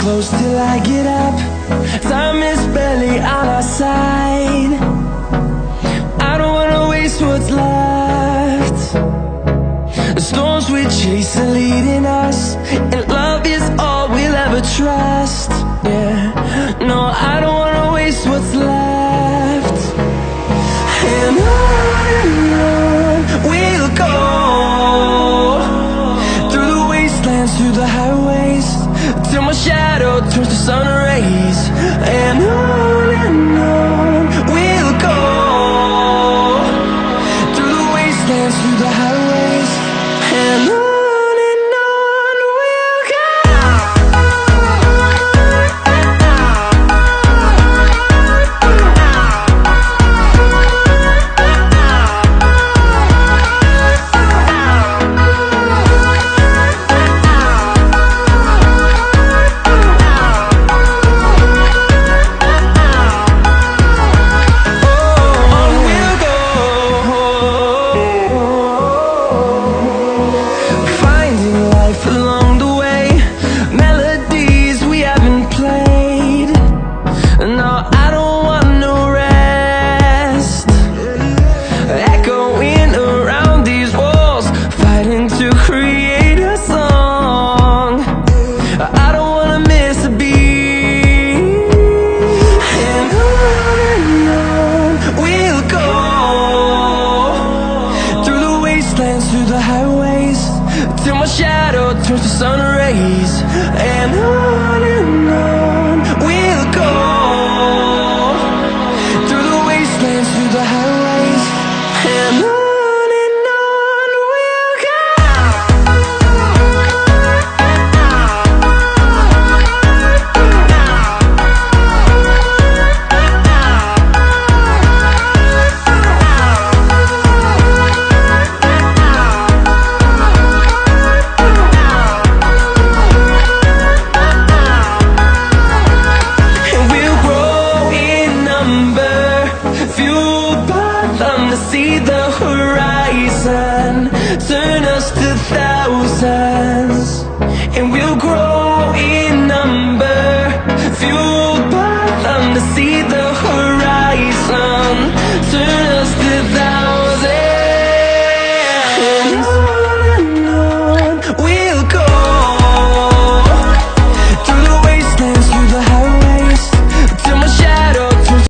close till I get up. Time is barely on our side. I don't wanna waste what's left. The storms we chase are leading us, and love is all we'll ever trust. Yeah, no, I don't wanna waste what's left. And on we'll go, through the wastelands, through the highways, till my shadow turns to sun rays. And on we'll go, through the wastelands, through the highways, and on we'll go. Through the highways, till my shadow turns to sun rays. And on we'll go, through the wastelands, through the highways, and on we'll go. Fueled by them to see the horizon, turn us to thousands.